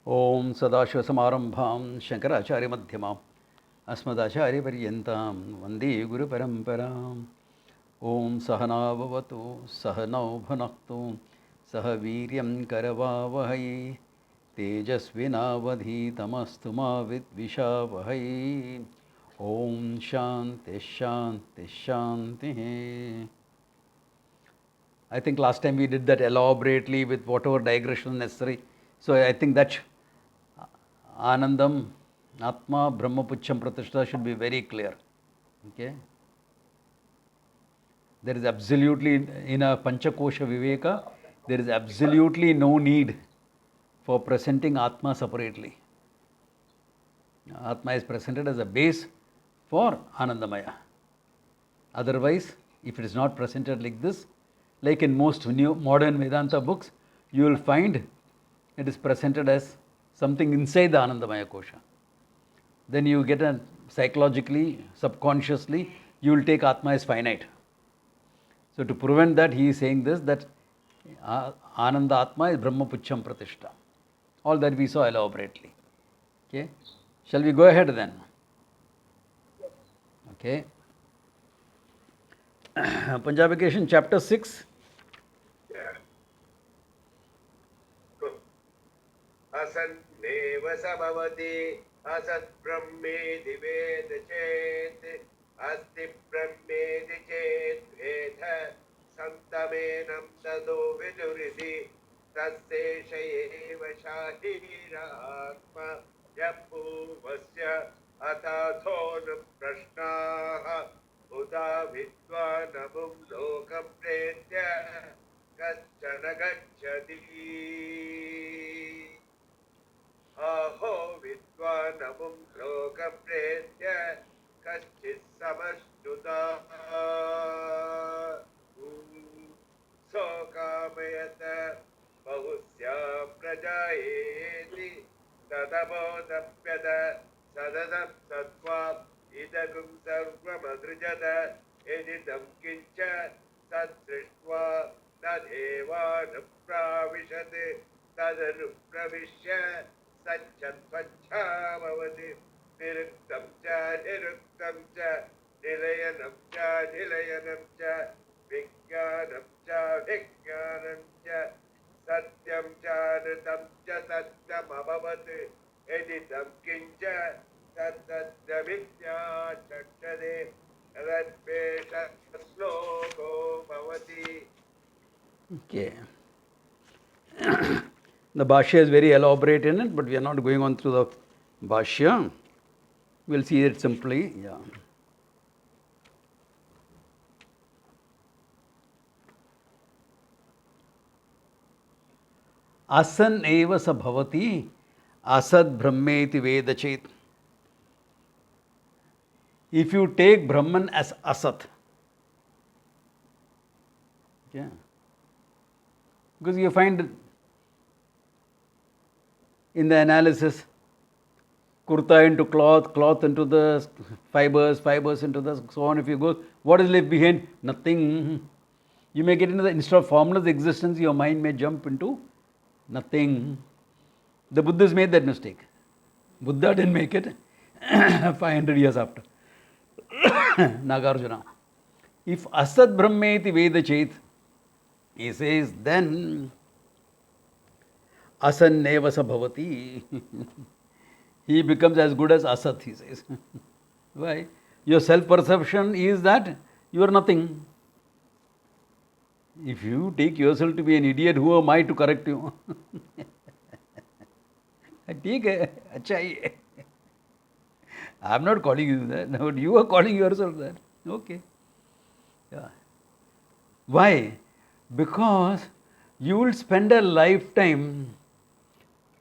Om Sadashivasamaramabham Shankaracharya Madhyamam Asmadacharya Paryantam Vande Guru Paramparam. Om Sahana Bhavatu Sahanau Bhunaktu Sahaviryam Karavavahai Tejasvinavadhitamastu ma vidvishavahai. Om Shanti Shanti Shanti. I think last time we did that elaborately with whatever digression necessary. So I think that Anandam, Atma, Brahma Pucham Pratishtha should be very clear. Okay? There is absolutely, in a Panchakosha Viveka, there is absolutely no need for presenting Atma separately. Atma is presented as a base for Anandamaya. Otherwise, if it is not presented like this, like in most new modern Vedanta books, you will find it is presented as something inside the Anandamaya Kosha. Then you get a psychologically, subconsciously, you will take Atma as finite. So to prevent that, he is saying this, that Ananda Atma is Brahma Pucham Pratishtha. All that we saw elaborately. Okay? Shall we go ahead then? Okay. Punjabication chapter 6. असन्नेव समवति असत् ब्रह्मेति वेद चेत् अस्ति ब्रह्मेति चेत् वेद सन्तमेनं ततो विदुरिति तस्यैष एव शारीरात्मा यः पूर्वस्य अथाथो न प्रश्नाः उदा विद्वानमुं लोकं प्रेत्य कश्चन गच्छति अहो विद्वानमुं लोकं प्रेत्य कश्चित् समश्नुतः सोकामयत बहुस्यां प्रजायेति तदबोधप्यत सददं सत्त्वाम् इदगुं सर्वमसृजत यदिदं किञ्च तद्दृष्ट्वा तदेवानुप्राविशत् तदनुप्रविश्य सच्चत्वच्छाभवति निरुक्तं च निरुक्तं च निलयनं च निलयनं च विज्ञानं च विज्ञानं च सत्यं च नृतं च सत्यमभवत् यदिदं किञ्च तद्दमित्या चक्षते तदद्वेष श्लोको भवति. Okay. The Bhashya is very elaborate in it, but we are not going on through the Bhashya. We will see it simply. Yeah. Asan eva sa bhavati asad brahmeti vedachet. If you take Brahman as asat, okay, because you find in the analysis, kurta into cloth, cloth into the fibers, fibers into the so on. If you go, what is left behind? Nothing. You may get into the, instead of formless existence, your mind may jump into nothing. The Buddhists made that mistake. Buddha didn't make it 500 years after. Nagarjuna. If asad brahmeti vedachet, he says, then asanneva sa bhavati. He becomes as good as asat, he says. Why? Your self-perception is that you are nothing. If you take yourself to be an idiot, who am I to correct you? ठीक है, अच्छा ही है. I am not calling you that. No, you are calling yourself that. Okay. Yeah. Why? Because you will spend a lifetime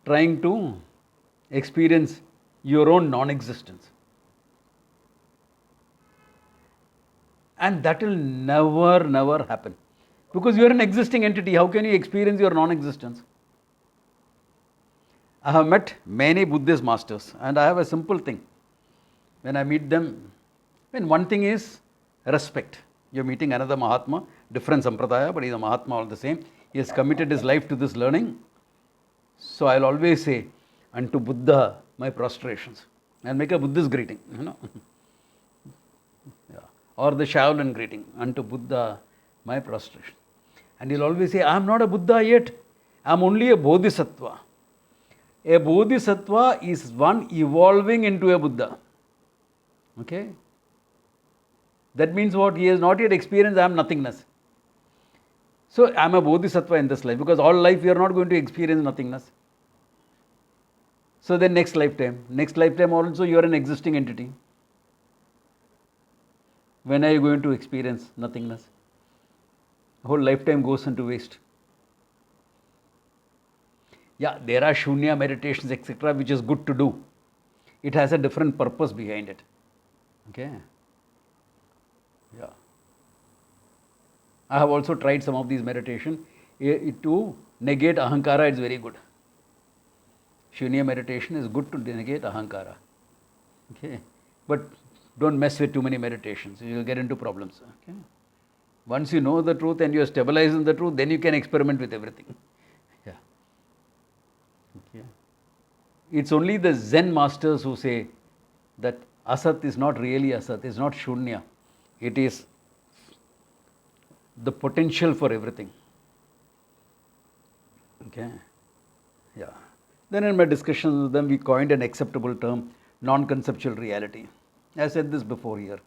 trying to experience your own non-existence. And that will never happen. Because you are an existing entity. How can you experience your non-existence? I have met many Buddhist masters, and I have a simple thing. When I meet them, one thing is respect. You are meeting another Mahatma, different Sampradaya, but he is a Mahatma all the same. He has committed his life to this learning. So I will always say, unto Buddha my prostrations. And make a Buddhist greeting, Yeah. Or the Shaolin greeting, unto Buddha my prostration. And he'll always say, I am not a Buddha yet, I am only a Bodhisattva. A Bodhisattva is one evolving into a Buddha. Okay? That means what? He has not yet experienced I am nothingness. So I am a Bodhisattva in this life, because all life we are not going to experience nothingness. So then next lifetime also you are an existing entity. When are you going to experience nothingness? The whole lifetime goes into waste. Yeah, there are Shunya meditations, etc., which is good to do. It has a different purpose behind it. Okay? Yeah. I have also tried some of these meditation. To negate ahankara, it's very good. Shunya meditation is good to negate ahankara. Okay? But don't mess with too many meditations. You will get into problems. Okay? Once you know the truth and you are stabilized in the truth, then you can experiment with everything. Yeah. Okay. It's only the Zen masters who say that asat is not really asat, it's not shunya. It is the potential for everything. Okay. Yeah. Then in my discussions with them, we coined an acceptable term, non-conceptual reality. I said this before here.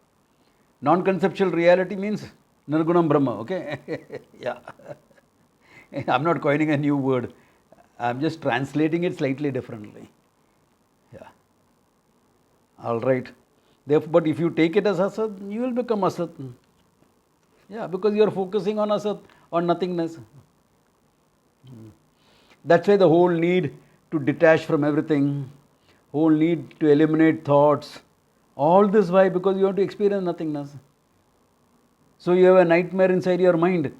Non-conceptual reality means Nirgunam Brahma, okay? Yeah. I'm not coining a new word. I'm just translating it slightly differently. Yeah. All right. Therefore, but if you take it as asat, you will become asat. Yeah, because you are focusing on asat, on nothingness. That's why the whole need to detach from everything, whole need to eliminate thoughts, all this why? Because you want to experience nothingness. So you have a nightmare inside your mind.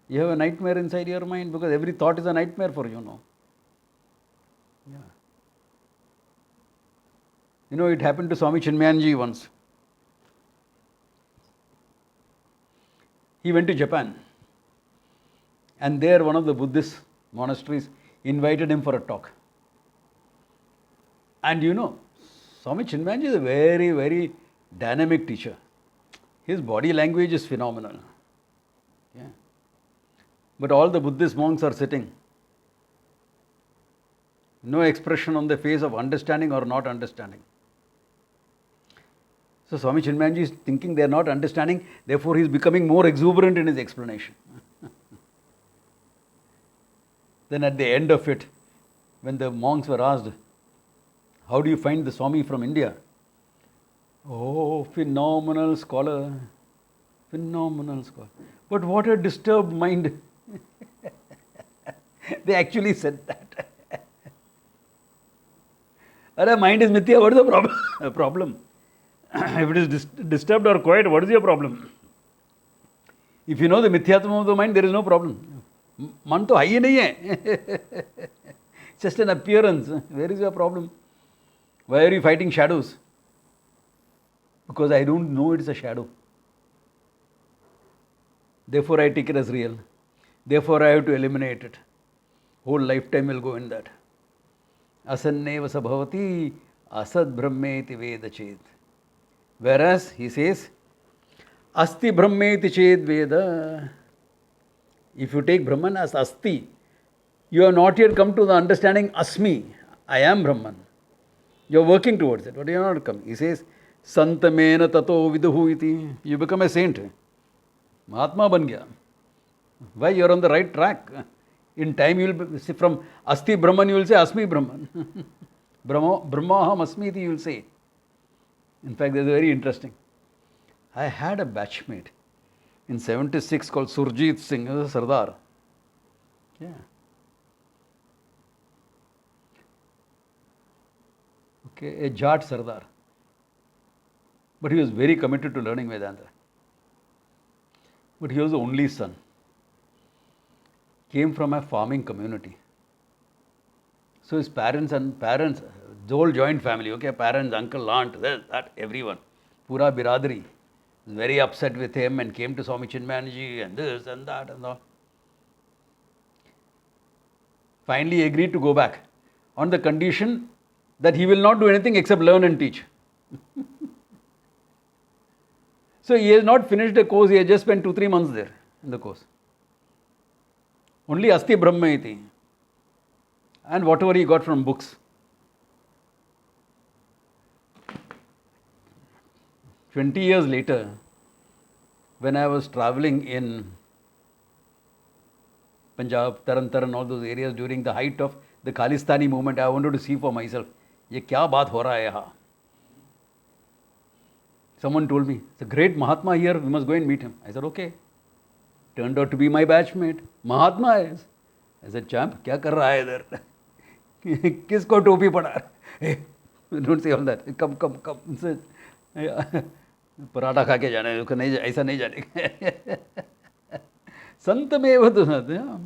You have a nightmare inside your mind because every thought is a nightmare for you now. Yeah. It happened to Swami Chinmayanji once. He went to Japan. And there one of the Buddhist monasteries invited him for a talk. And Swami Chinmayanji is a very, very dynamic teacher. His body language is phenomenal. Yeah. But all the Buddhist monks are sitting. No expression on the face of understanding or not understanding. So Swami Chinmayanji is thinking they are not understanding, therefore he is becoming more exuberant in his explanation. Then at the end of it, when the monks were asked, how do you find the Swami from India? Oh, phenomenal scholar. Phenomenal scholar. But what a disturbed mind. They actually said that. Mind is mithya, what is the problem? If it is disturbed or quiet, what is your problem? If you know the mithyatma of the mind, there is no problem. Man to hai hi nahi hai. Just an appearance. Where is your problem? Why are you fighting shadows? Because I don't know it's a shadow. Therefore I take it as real. Therefore I have to eliminate it. Whole lifetime will go in that. Asanneva sabhavati asad brahmeti veda ched. Whereas he says, asti brahmeti ched veda. If you take Brahman as asti, you have not yet come to the understanding asmi, I am Brahman. You are working towards it, but you are not come. He says, santamena tato viduhu iti. You become a saint. Mahatma ban gaya. Why? You are on the right track. In time you will be, from asti Brahman you will say asmi Brahman. Brahmaham asmi iti you will say. In fact, that is very interesting. I had a batchmate in 76 called Surjit Singh, he was a Sardar. Yeah. Okay, a Jat Sardar. But he was very committed to learning Vedanta. But he was the only son. Came from a farming community. So his parents, the whole joint family, okay, parents, uncle, aunt, that, everyone, pura biradari, was very upset with him and came to Swami Chinmayanji and this and that and all. Finally agreed to go back on the condition that he will not do anything except learn and teach. So he has not finished the course, he has just spent 2-3 months there in the course. Only Asti Brahma iti. And whatever he got from books. 20 years later, when I was traveling in Punjab, Taran, all those areas during the height of the Khalistani movement, I wanted to see for myself, ye kya baat ho raha hai yahan? Someone told me, it's a great Mahatma here, we must go and meet him. I said, okay. Turned out to be my batchmate. Mahatma is. I said, champ, kya kar raha hai idhar? Kisko topi pada? Hey, don't say all that. Come. Paratha खा के जाना है, नहीं ऐसा नहीं जाने. संत में वो तो सत्य.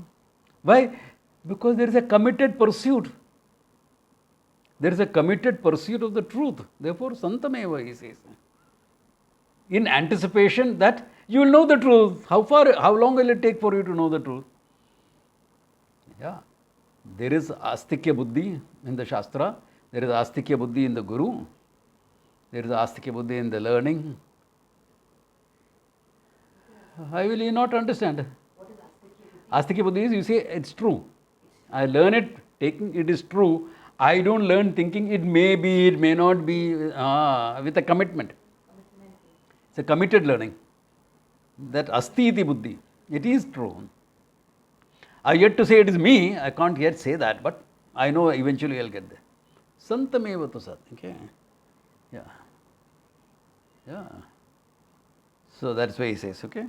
Why? Because there is a committed pursuit. There is a committed pursuit of the truth. Therefore, santameva, he says. In anticipation that you will know the truth. How long will it take for you to know the truth? Yeah. There is astikya buddhi in the Shastra. There is astikya buddhi in the Guru. There is astikya buddhi in the learning. How will you not understand? What is astikya buddhi? Astikya buddhi is, you say, it's true. I learn it, taking it is true. I don't learn thinking it may be, it may not be, with a commitment. It's a committed learning. That asti iti buddhi. It is true. I yet to say it is me. I can't yet say that, but I know eventually I'll get there. Santameva tu sat. Okay. Yeah. So that's why he says, okay.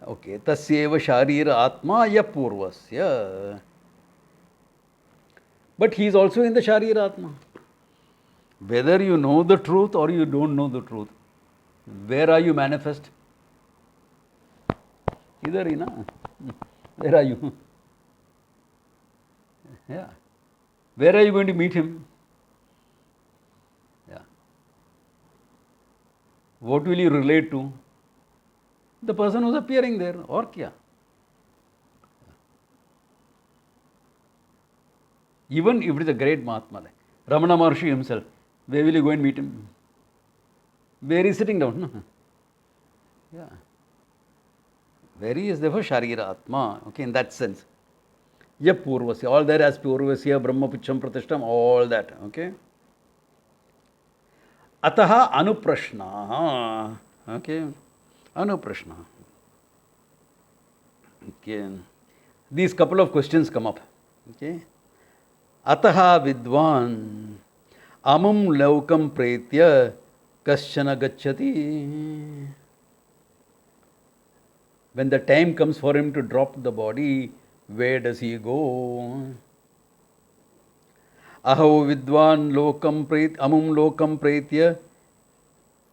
Tasyeva sharira atma ya purvasya. But he is also in the sharira atma. Whether you know the truth or you don't know the truth, where are you manifest? Idhar hi na. Where are you? Yeah. Where are you going to meet him? Yeah. What will you relate to? The person who's appearing there, or kya? Even if it is a great Mahatma, like Ramana Maharshi himself, where will you go and meet him? Where he is sitting down? No? Yeah. Where he is, therefore, Sharira Atma. Okay, in that sense. Ya Purvasya, all that as Purvasya, Brahma Pucham Pratishtam, all that. Okay. Ataha Anuprashna. Okay. Anuprashna. Okay. These couple of questions come up. Okay. Ataha Vidwan Amam Laukam Pretya Kaschana Gacchati. When the time comes for him to drop the body, where does he go? Aho Vidwan Lokam Pret Amam Lokam Pretya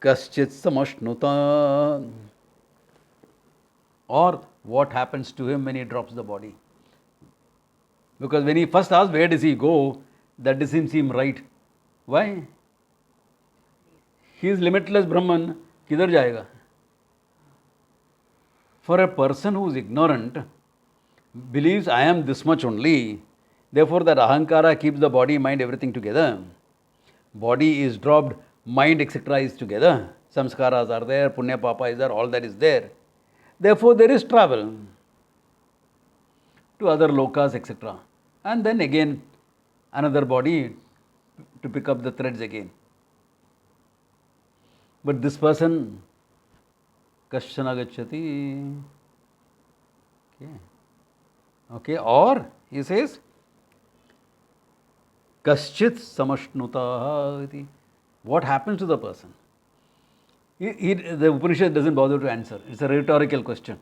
Kaschit Samashnuta. Or what happens to him when he drops the body? Because when he first asks where does he go, that doesn't seem right. Why? He is limitless Brahman. Kidhar jayega? For a person who is ignorant, believes I am this much only, therefore that ahankara keeps the body, mind, everything together. Body is dropped, mind, etc. is together. Samskaras are there, punya papa is there, all that is there. Therefore there is travel to other lokas, etc. And then again another body to pick up the threads again. But this person, Kaschana Gacchati. Okay, or he says, Kaschit Samashnuta. What happens to the person? The Upanishad doesn't bother to answer. It's a rhetorical question.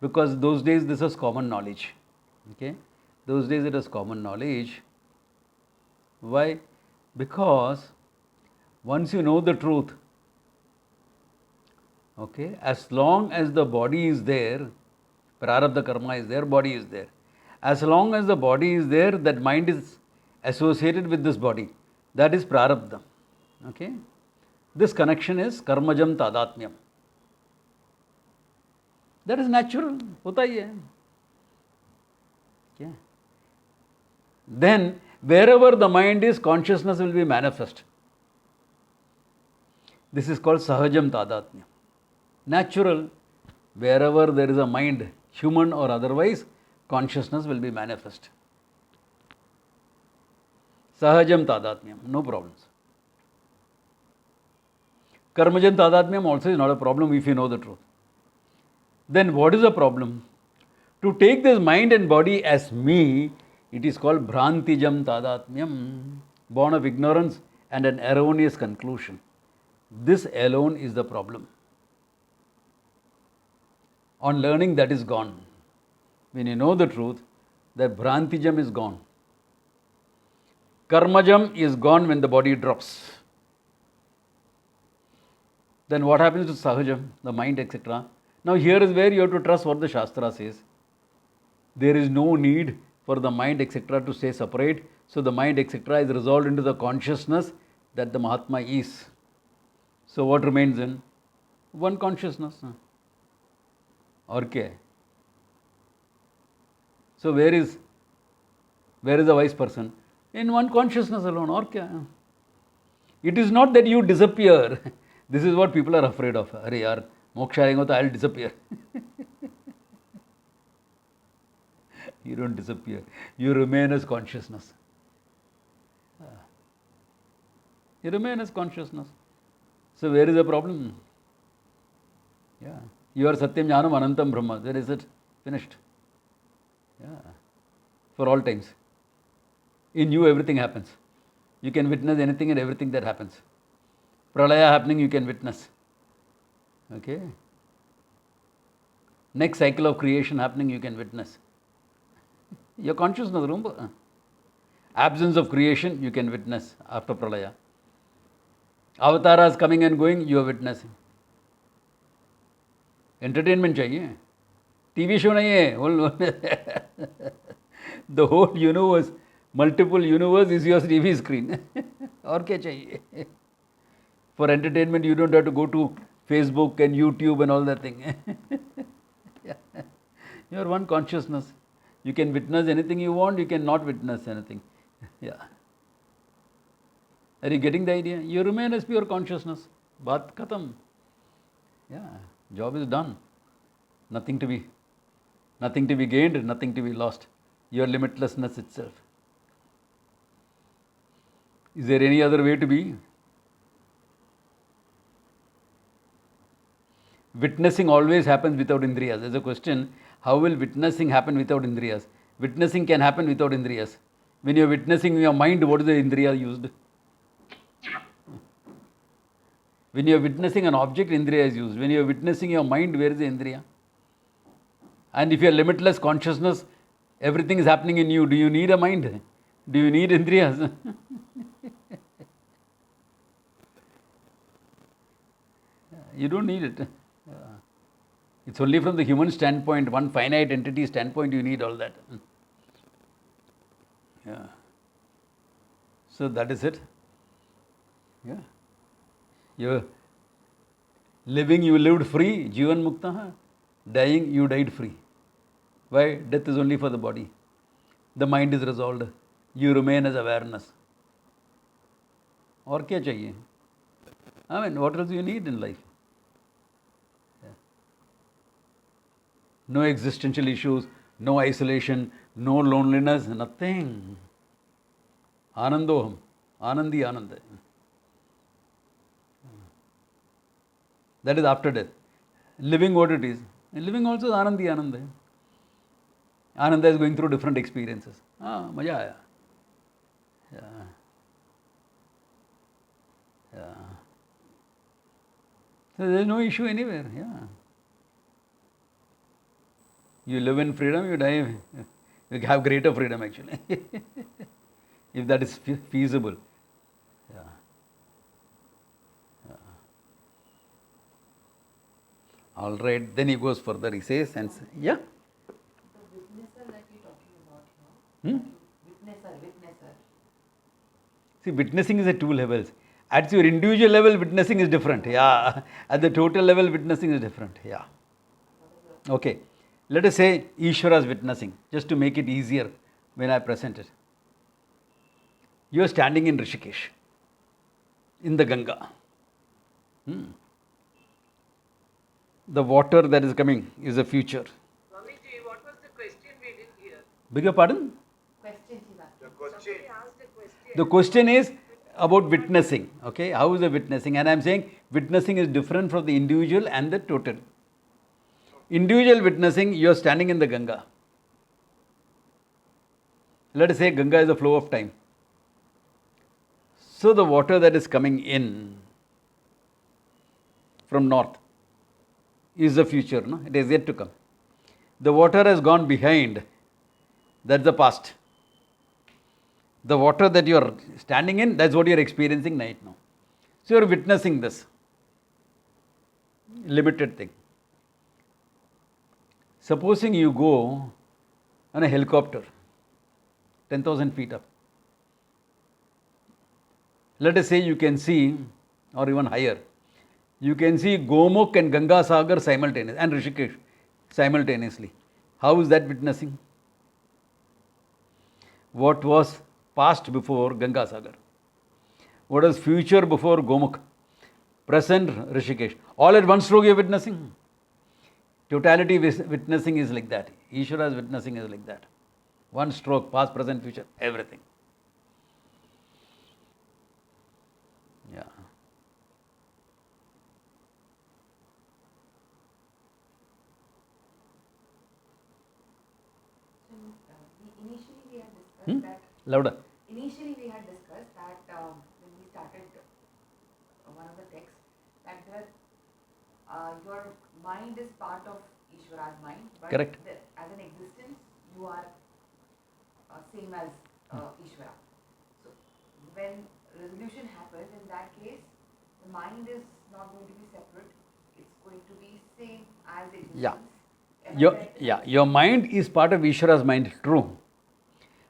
Because those days this was common knowledge. Okay? Those days it was common knowledge. Why? Because once you know the truth, okay, as long as the body is there, prarabdha karma is there, body is there. As long as the body is there, that mind is associated with this body. That is prarabdha. Okay? This connection is karmajam tadatmyam. That is natural. Hota hi hai. Okay. Then, wherever the mind is, consciousness will be manifest. This is called sahajam tadatmya. Natural, wherever there is a mind, human or otherwise, consciousness will be manifest. Sahajam tadatmyam, no problems. Karmajam tadatmyam also is not a problem if you know the truth. Then what is the problem? To take this mind and body as me, it is called Bhrantijam Tadatmyam, born of ignorance and an erroneous conclusion. This alone is the problem. On learning, that is gone. When you know the truth, that Bhrantijam is gone. Karmajam is gone when the body drops. Then what happens to Sahajam, the mind, etc.? Now here is where you have to trust what the Shastra says. There is no need for the mind, etc. to stay separate. So the mind, etc. is resolved into the consciousness that the Mahatma is. So what remains in? One consciousness. Okay. So where is the wise person? In one consciousness alone. Okay. It is not that you disappear. This is what people are afraid of. Arey yaar, moksha aayega to I'll disappear. You don't disappear. You remain as consciousness. You remain as consciousness. So where is the problem? Yeah. You are Satyam Jnanam Anantam Brahma. There is it. Finished. Yeah. For all times. In you everything happens. You can witness anything and everything that happens. Pralaya happening you can witness. Okay. Next cycle of creation happening you can witness. Your consciousness, remember? Absence of creation you can witness after Pralaya. Avataras coming and going, you are witnessing. Entertainment चाहिए. TV show नहीं है. The whole universe, multiple universe is your TV screen. और क्या चाहिए? For entertainment, you don't have to go to Facebook and YouTube and all that thing. You are one consciousness. You can witness anything you want, you cannot witness anything. Yeah. Are you getting the idea? You remain as pure consciousness. Baat khatam. Yeah. Job is done. Nothing to be gained, nothing to be lost. Your limitlessness itself. Is there any other way to be? Witnessing always happens without indriyas. There's a question, how will witnessing happen without indriyas? Witnessing can happen without indriyas. When you're witnessing your mind, what is the indriya used? When you're witnessing an object, indriya is used. When you're witnessing your mind, where is the indriya? And if you're limitless consciousness, everything is happening in you. Do you need a mind? Do you need indriyas? You don't need it. It's only from the human standpoint, one finite entity standpoint, you need all that. Yeah. So that is it. Yeah. You're living, you lived free, Jivan Mukta. Dying, you died free. Why? Death is only for the body. The mind is resolved. You remain as awareness. और क्या चाहिए? I mean, what else you need in life? No existential issues, no isolation, no loneliness, nothing. Anandoham, Anandi Ananda. That is after death. Living what it is. Living also is Anandi Ananda. Ananda is going through different experiences. Maja aaya. Yeah. Yeah. So there is no issue anywhere. Yeah. You live in freedom, you die. You have greater freedom actually. If that is feasible. Yeah. Yeah. All right, then he goes further. He says, and yeah. The witnesser that you're talking about here. Witnesser. See, witnessing is at two levels. At your individual level, witnessing is different. Yeah. At the total level, witnessing is different. Yeah. Okay. Let us say Ishvara is witnessing, just to make it easier when I present it. You are standing in Rishikesh, in the Ganga. The water that is coming is the future. Swamiji, what was the question we didn't hear? Beg your pardon? Question she's asking. The question. Somebody asked a question. The question is about witnessing. Okay, how is the witnessing? And I am saying witnessing is different from the individual and the total. Individual witnessing, you are standing in the Ganga. Let us say Ganga is the flow of time. So the water that is coming in from north is the future, no? It is yet to come. The water has gone behind, that's the past. The water that you are standing in, that's what you are experiencing right now. So you are witnessing this limited thing. Supposing you go on a helicopter, 10,000 feet up. Let us say you can see, or even higher, you can see Gomukh and Ganga Sagar simultaneously, and Rishikesh simultaneously. How is that witnessing? What was past before Ganga Sagar? What is future before Gomukh? Present Rishikesh. All at one stroke you are witnessing. Totality witnessing is like that. Ishvara's witnessing is like that. One stroke, past, present, future, everything. Yeah. Initially we had discussed that. Louder. Initially we had discussed that when we started one of the texts that your mind is part of Ishvara's mind, but Correct. As an existence you are same as Ishvara. So when resolution happens, in that case the mind is not going to be separate; it's going to be same as existence. Yeah. Am I correct? Your mind is part of Ishvara's mind, true.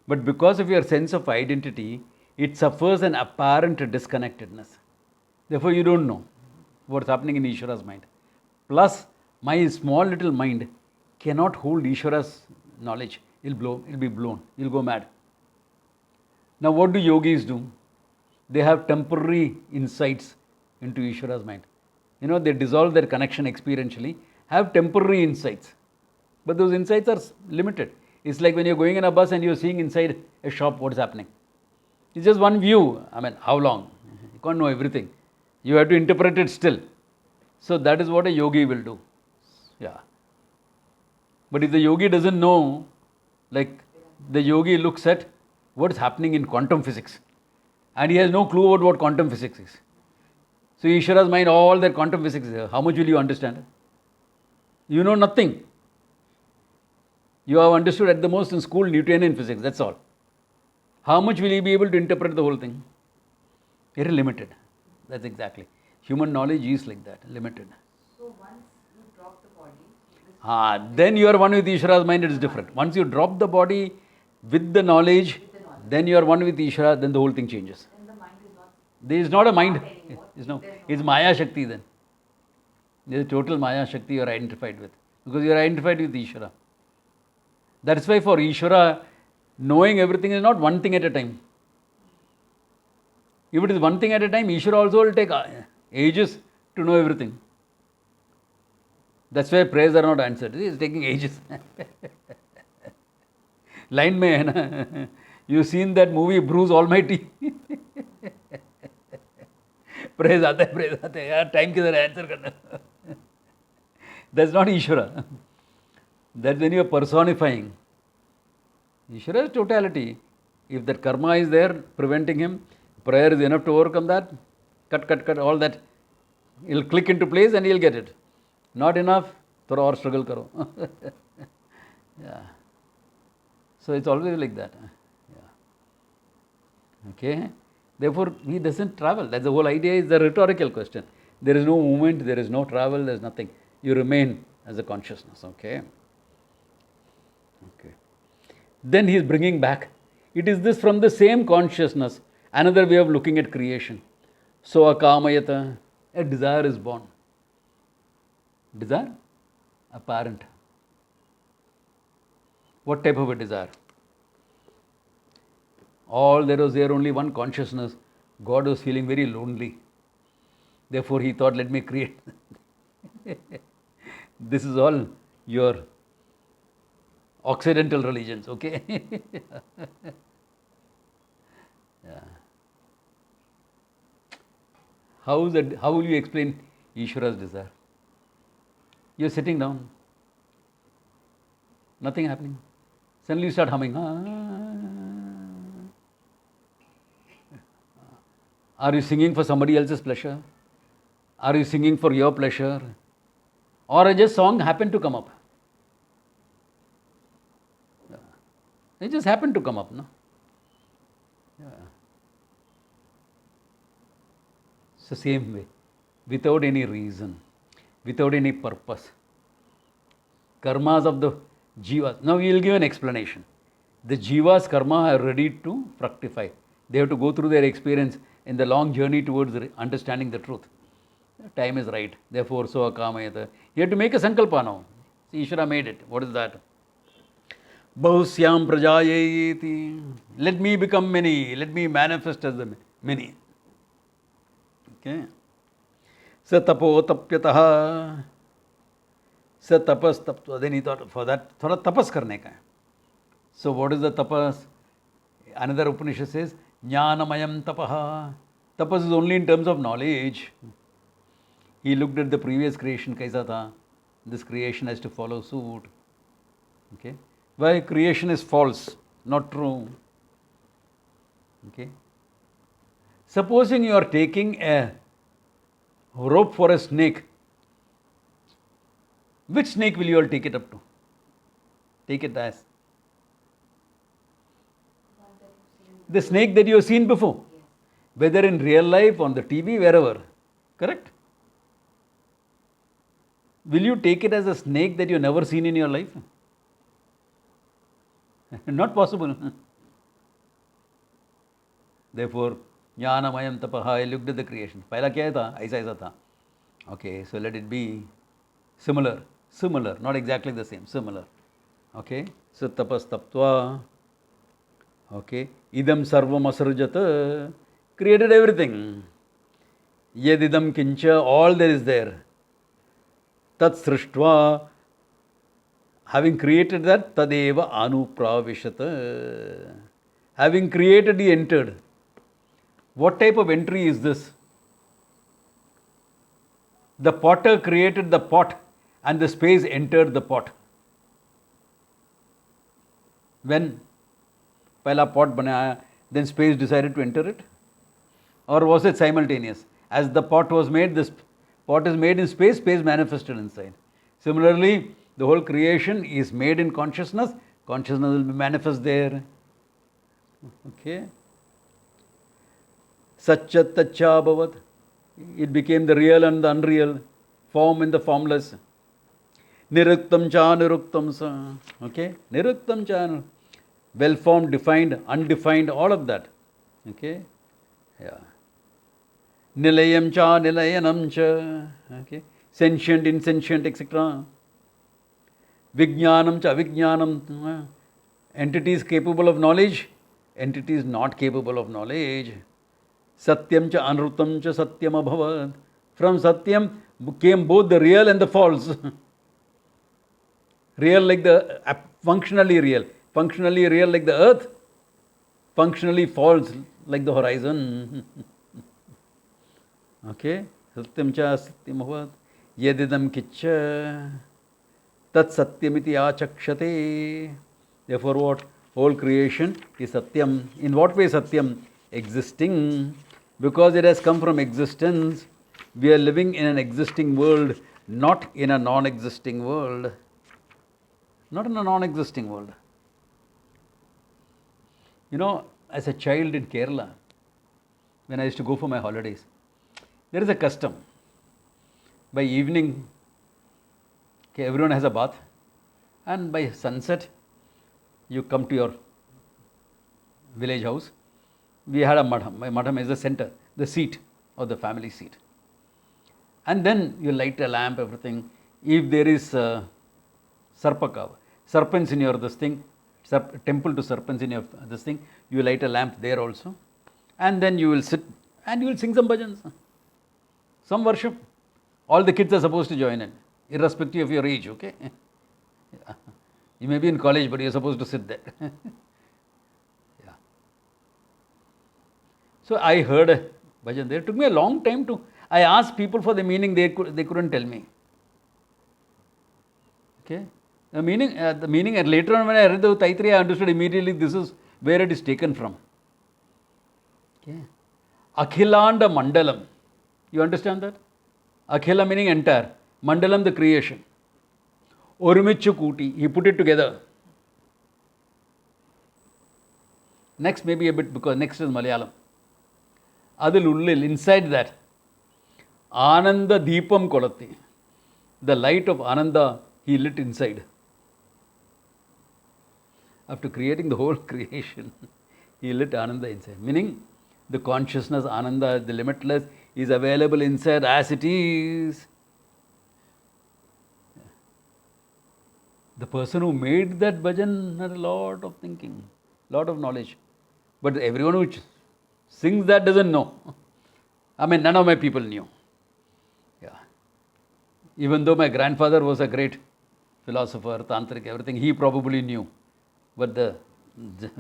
But because of your sense of identity, it suffers an apparent disconnectedness. Therefore, you don't know what's happening in Ishvara's mind. Plus, my small little mind cannot hold Ishvara's knowledge. It'll be blown. You'll go mad. Now, what do yogis do? They have temporary insights into Ishvara's mind. You know, they dissolve their connection experientially, have temporary insights. But those insights are limited. It's like when you're going in a bus and you're seeing inside a shop what's happening. It's just one view. I mean, how long? You can't know everything. You have to interpret it still. So that is what a yogi will do. Yeah. But if the yogi doesn't know, like the yogi looks at what's happening in quantum physics, and he has no clue about what quantum physics is. So Ishvara's mind, all that quantum physics is there. How much will you understand? You know nothing. You have understood at the most in school Newtonian physics, that's all. How much will you be able to interpret the whole thing? Very limited. That's exactly. Human knowledge is like that, limited. So once you drop the body, Then you are one with Ishvara's mind, it is different. Once you drop the body with the knowledge, then you are one with Ishvara, then the whole thing changes. then the mind is not There is not a mind. anymore. It's Maya Shakti then. There is total Maya Shakti you are identified with. Because you are identified with Ishvara. That's why for Ishvara, knowing everything is not one thing at a time. If it is one thing at a time, Ishvara also will take ages to know everything. That's why prayers are not answered. It is taking ages. Line mein hai na. You've seen that movie Bruce Almighty. prayers aate hai. Yaar, time kidhar hai, answer karna. That's not Ishvara. That's when you are personifying. Ishvara is totality. If that karma is there preventing him, prayer is enough to overcome that. Cut, all that. He'll click into place and he'll get it. Not enough, thoda aur struggle karo. Yeah. So it's always like that. Yeah. Okay. Therefore, he doesn't travel. That's the whole idea, is the rhetorical question. There is no movement, there is no travel, there is nothing. You remain as a consciousness. Okay. Then he is bringing back. It is this from the same consciousness, another way of looking at creation. So akamayata, a desire is born. Desire? Apparent. What type of a desire? There was only one consciousness. God was feeling very lonely. Therefore, he thought, let me create. This is all your Occidental religions, okay? Yeah. How will you explain Ishvara's desire? You're sitting down, nothing happening. Suddenly you start humming. Are you singing for somebody else's pleasure? Are you singing for your pleasure? Or just song happened to come up? It just happened to come up, no? Yeah. It's the same way, without any reason, without any purpose. Karmas of the jivas. Now we will give an explanation. The jivas karma are ready to fructify. They have to go through their experience in the long journey towards understanding the truth. Time is right. Therefore, so akamayata. You have to make a sankalpa now. Ishvara made it. What is that? Bahusyam prajayeti. Let me become many. Let me manifest as the many. Okay. Sa tapo tapyataha. Sa tapas tapto. Then he thought, for that, thoda tapas karne ka hai. So what is the tapas? Another Upanishad says, Jnanamayam tapaha. Tapas is only in terms of knowledge. He looked at the previous creation, kaisa tha. This creation has to follow suit. Okay. Why creation is false, not true. Okay. Supposing you are taking a rope for a snake, which snake will you all take it up to? Take it as? The snake that you have seen before. Whether in real life, on the TV, wherever. Correct? Will you take it as a snake that you have never seen in your life? Not possible. Therefore, Jnanamayam tapaha, I looked at the creation. Pahla kya tha? Aisa tha. Okay, so let it be similar, not exactly the same, similar. Okay, so tapas taptva. Okay, idam sarvam asarjata, created everything. Yedidam kincha, all there is there. Tat srishtva, having created that, tadeva anupravishata. Having created, he entered. What type of entry is this? The potter created the pot and the space entered the pot. When pehla pot banaya, then space decided to enter it? Or was it simultaneous? As the pot was made, this pot is made in space, space manifested inside. Similarly, the whole creation is made in consciousness, consciousness will be manifest there. Okay. Satchat tacha bhavat. It became the real and the unreal, form and the formless. Niruktam cha niruktam sa. Okay. Niruktam cha. Well formed, defined, undefined, all of that. Okay. Yeah. Nilayam cha nilayanam cha. Okay. Sentient, insentient, etc. Vijnanam cha avijnanam. Entities capable of knowledge, entities not capable of knowledge. Satyam cha anrutam cha satyam abhavat. From satyam came both the real and the false. Real like the, functionally real like the earth, functionally false like the horizon. Okay? Satyam cha satyam abhavat. Yedidam kicha. Tat satyamiti achakshate. Therefore what? Whole creation is satyam. In what way satyam? Existing. Because it has come from existence. We are living in an existing world, not in a non-existing world. Not in a non-existing world. You know, as a child in Kerala, when I used to go for my holidays, there is a custom. By evening, okay, everyone has a bath, and by sunset, you come to your village house. We had a madham. My madham is the center, the seat of the family seat. And then you light a lamp, everything. If there is sarpaka, serpents in your this thing, temple to serpents in your this thing. You light a lamp there also, and then you will sit and you will sing some bhajans, some worship. All the kids are supposed to join in, irrespective of your age. Okay, yeah. You may be in college, but you are supposed to sit there. Yeah. So I heard a bhajan there. It took me a long time to. I asked people for the meaning. They couldn't tell me. Okay. The meaning, and later on when I read the Taittiriiya, I understood immediately this is where it is taken from. Okay. Akhilanda Mandalam. You understand that? Akhila meaning entire. Mandalam the creation. Orumichu Kuti. He put it together. Next maybe a bit because next is Malayalam. Adil Ullil. Inside that. Ananda Deepam Kolatti. The light of Ananda he lit inside. After creating the whole creation, he lit Ananda inside. Meaning, the consciousness, Ananda, the limitless, is available inside as it is. The person who made that bhajan had a lot of thinking, lot of knowledge. But everyone who sings that doesn't know. I mean, none of my people knew. Yeah. Even though my grandfather was a great philosopher, tantric, everything, he probably knew. But the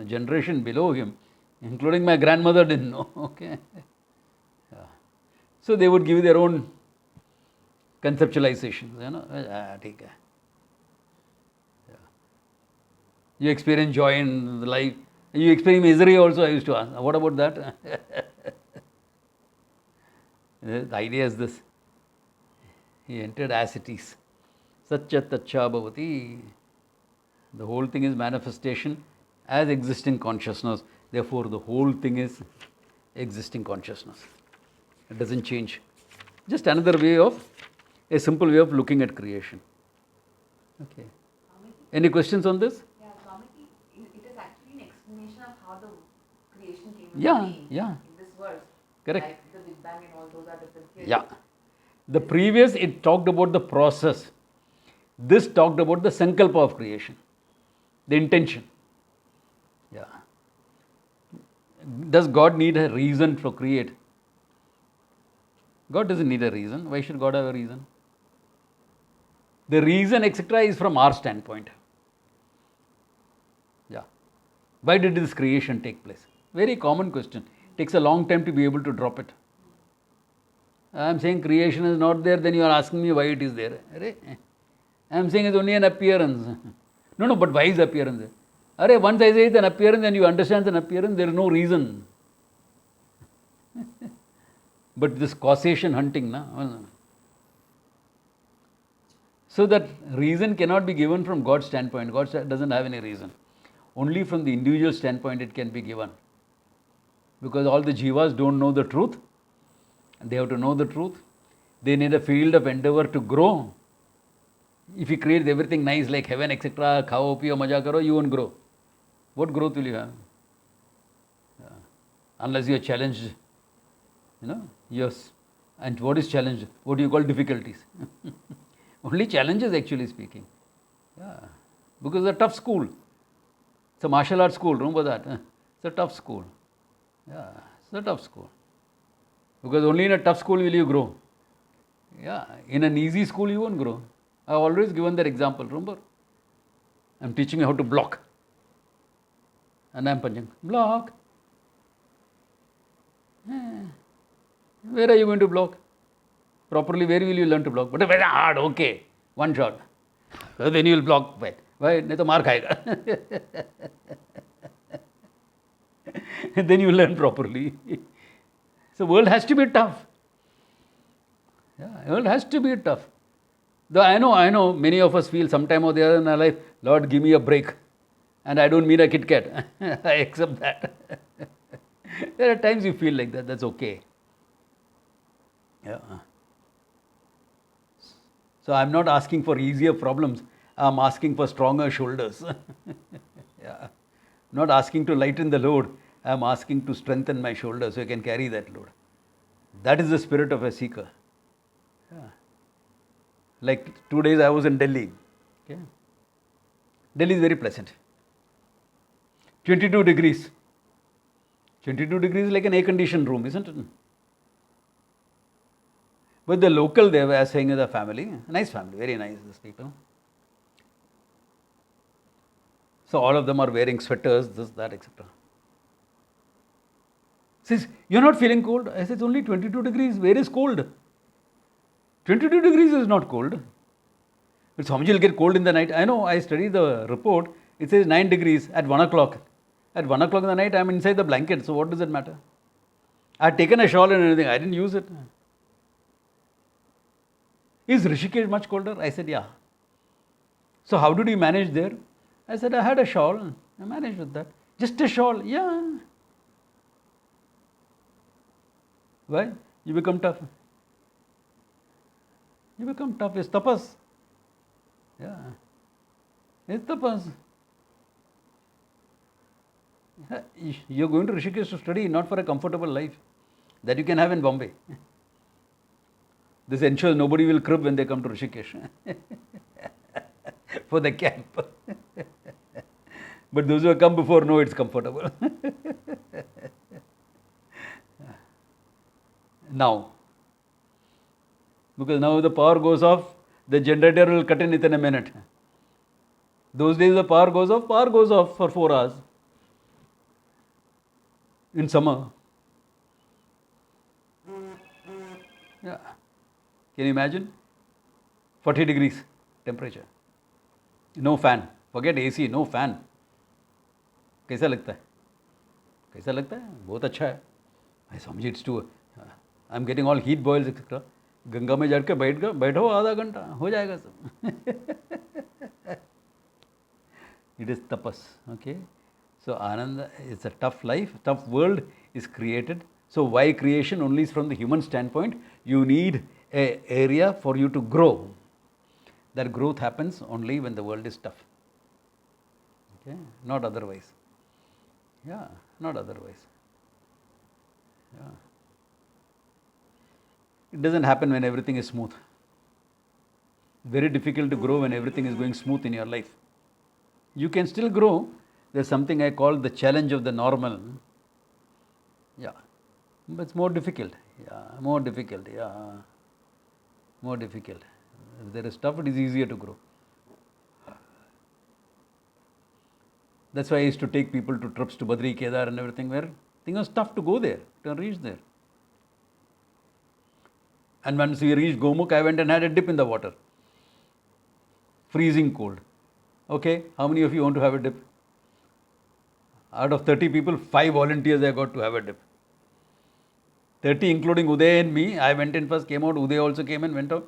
generation below him, including my grandmother, didn't know. Okay. Yeah. So they would give their own conceptualizations. Take care. Yeah. You experience joy in life. You experience misery also, I used to ask. What about that? The idea is this. He entered as it is. Satya tacha bhavati. The whole thing is manifestation as existing consciousness. Therefore, the whole thing is existing consciousness. It doesn't change. Just another way of, a simple way of looking at creation. Okay. Any questions on this? Yeah, Swamiji, it is actually an explanation of how the creation came into Yeah, being yeah. in this verse. Correct. Like the Big Bang and all those are different theories. Yeah. The previous, it talked about the process. This talked about the sankalpa of creation. The intention. Yeah. Does God need a reason to create? God doesn't need a reason. Why should God have a reason? The reason, etc., is from our standpoint. Yeah. Why did this creation take place? Very common question. Takes a long time to be able to drop it. I am saying creation is not there, then you are asking me why it is there. I am saying it's only an appearance. No, but why is appearance? Once I say it's an appearance and you understand an appearance, there is no reason. But this causation hunting, so that reason cannot be given from God's standpoint. God doesn't have any reason. Only from the individual standpoint it can be given. Because all the jivas don't know the truth. They have to know the truth. They need a field of endeavor to grow. If you create everything nice like heaven, etc., khao, piyo, maja karo, you won't grow. What growth will you have? Yeah. Unless you are challenged. Yes. And what is challenge? What do you call difficulties? Only challenges, actually speaking. Yeah. Because it's a tough school. It's a martial arts school, remember that? It's a tough school. Yeah, it's a tough school. Because only in a tough school will you grow. Yeah, in an easy school you won't grow. I have always given that example, remember? I am teaching you how to block. And I am punching. Block. Where are you going to block? Properly, where will you learn to block? But very hard, okay. One shot. Then you will block. Why? Nahi to maar khayega. Then you learn properly. So world has to be tough. Yeah, world has to be tough. Though I know, many of us feel sometime or the other in our life, Lord, give me a break. And I don't mean a Kit Kat. I accept that. There are times you feel like that. That's okay. Yeah. So I'm not asking for easier problems. I'm asking for stronger shoulders. Yeah. Not asking to lighten the load. I'm asking to strengthen my shoulders so I can carry that load. That is the spirit of a seeker. Yeah. Like 2 days I was in Delhi. Okay. Delhi is very pleasant. 22 degrees. 22 degrees is like an air-conditioned room, isn't it? But the local, they were saying the family, nice family, very nice, these people. So all of them are wearing sweaters, this, that, etc. Says, you're not feeling cold? I said, it's only 22 degrees. Where is cold? 22 degrees is not cold. But some will get cold in the night. I know, I studied the report. It says 9 degrees at 1 o'clock. At 1 o'clock in the night, I'm inside the blanket. So what does it matter? I had taken a shawl and everything. I didn't use it. Is Rishikesh much colder? I said, yeah. So how did you manage there? I said, I had a shawl. I managed with that. Just a shawl. Yeah. Why? You become tough. You become tough. It's tapas. Yeah. It's tapas. You're going to Rishikesh to study, not for a comfortable life that you can have in Bombay. This ensures nobody will crib when they come to Rishikesh for the camp. But those who have come before know it's comfortable. Now, because now the power goes off, the generator will cut in it in a minute. Those days the power goes off for 4 hours. In summer. Yeah. Can you imagine? 40 degrees temperature. No fan. Forget AC, no fan. कैसा लगता है? कैसा लगता है? बहुत अच्छा है. I समझी it's too. I'm getting all heat boils etc. Ganga में जाके बैठो आधा घंटा हो जाएगा सब. It is tapas. Okay. So Ananda is a tough life, tough world is created. So why creation? Only is from the human standpoint. You need an area for you to grow. That growth happens only when the world is tough. Okay, not otherwise. Yeah, not otherwise. Yeah. It doesn't happen when everything is smooth. Very difficult to grow when everything is going smooth in your life. You can still grow. There's something I call the challenge of the normal. Yeah. But it's more difficult. Yeah, more difficult. Yeah. More difficult. If there is stuff, it is easier to grow. That's why I used to take people to trips to Badri, Kedar and everything where things was tough to go there, to reach there. And once we reached Gomukh, I went and had a dip in the water. Freezing cold. Okay, how many of you want to have a dip? Out of 30 people, 5 volunteers I got to have a dip. 30 including Uday and me. I went in first, came out. Uday also came in, went out.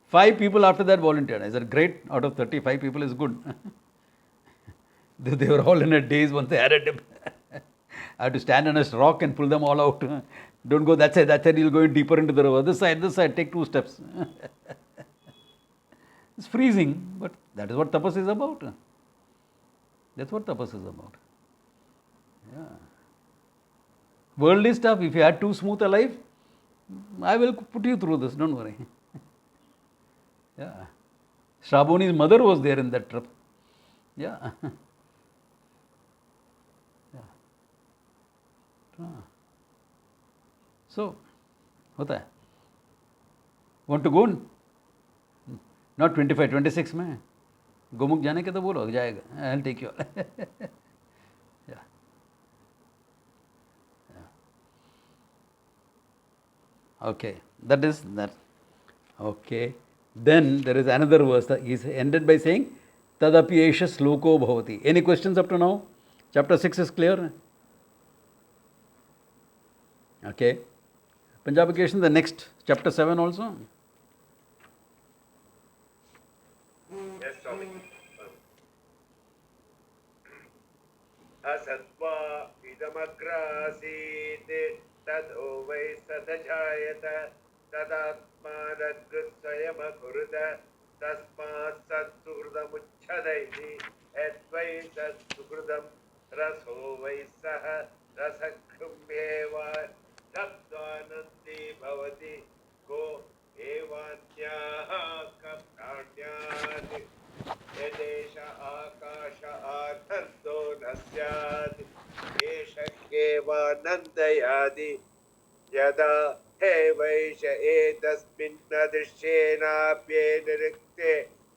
5 people after that volunteered. I said, great, out of 35 people is good. They were all in a daze once they had a dip. I had to stand on a rock and pull them all out. Don't go that side, you'll go in deeper into the river. This side, take 2 steps. It's freezing, but that is what tapas is about. That's what tapas is about. Yeah. World is tough. If you had too smooth a life, I will put you through this, don't worry. Yeah. Shraboni's mother was there in that trip. Yeah. Yeah. So, hota hai. Want to go? Not 25, 26 में. गोमुख जाने के तो बोलो जाएगा. I'll take you. Yeah. Okay, that is that. Okay, then there is another verse that is ended by saying Tadapi esha sloko bhavati. Any questions up to now? Chapter 6 is clear. Okay, Punjabication, the next chapter 7 also. Yes, Swami. Asatva idamagrasite tado vai sadajayata tadatmanadgrutsayama kurda tasmat satsugrudamuchadaiti etvai satsugurdam raso vai saha rasakrumyeva sabdvanandi bhavati go evanyaha kaptanyati यदेश आकाश आधर्तो न स्यात् नन्दयादि यदा हे वैष एतस्मिन्नदृश्येनाप्ये निरुक्ते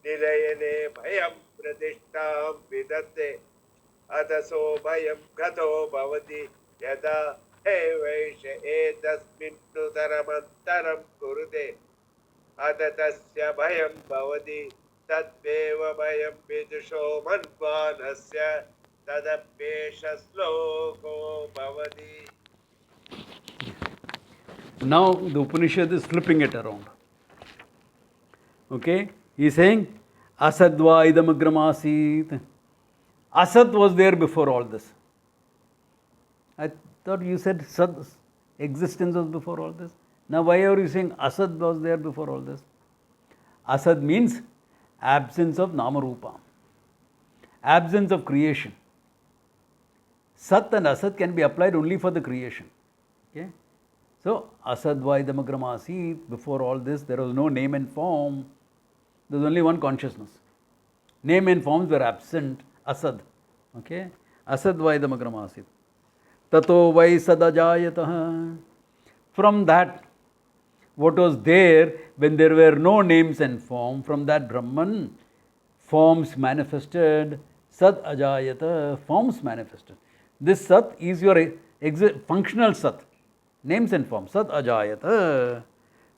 निलयने भयं प्रतिष्ठां विदते अदसो भयं गतो भवति यदा हे वैष एतस्मिन्नुतरमन्तरं कुरुते अद तस्य भयं भवति तद्वेव भयं विदुषो मन्वानस्य तदप्येष श्लोको भवति. Now the Upanishad is flipping it around. Okay, he is saying Asadva idamagramasit. Asad was there before all this. I thought you said Sad's existence was before all this. Now why are you saying Asad was there before all this? Asad means absence of Namarupa, absence of creation. Sat and Asad can be applied only for the creation. Okay? So, Asadva idamagramasit, before all this there was no name and form, there was only one consciousness. Name and forms were absent, Asad. Okay? Asadva idamagramasit. Tato vai sadajayatah. From that, what was there when there were no names and form, from that Brahman, forms manifested, Sat ajayata, forms manifested. This Sat is your functional Sat, names and forms. Sat ajayata,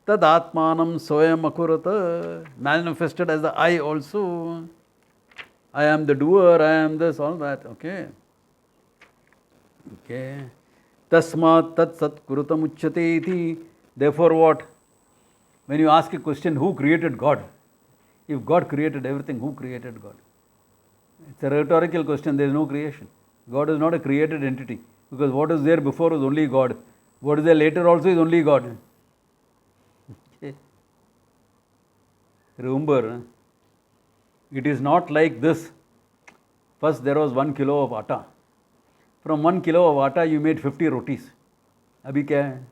tad atmanam soyam akurata, manifested as the I also. I am the doer, I am this, all that. Okay. Okay. Tasmat tat sat kurutam uchyate iti. Therefore what? When you ask a question, who created God? If God created everything, who created God? It's a rhetorical question, there is no creation. God is not a created entity, because what is there before is only God. What is there later also is only God. Okay. Remember, it is not like this. First there was 1 kilo of atta. From 1 kilo of atta you made 50 rotis. अभी क्या है?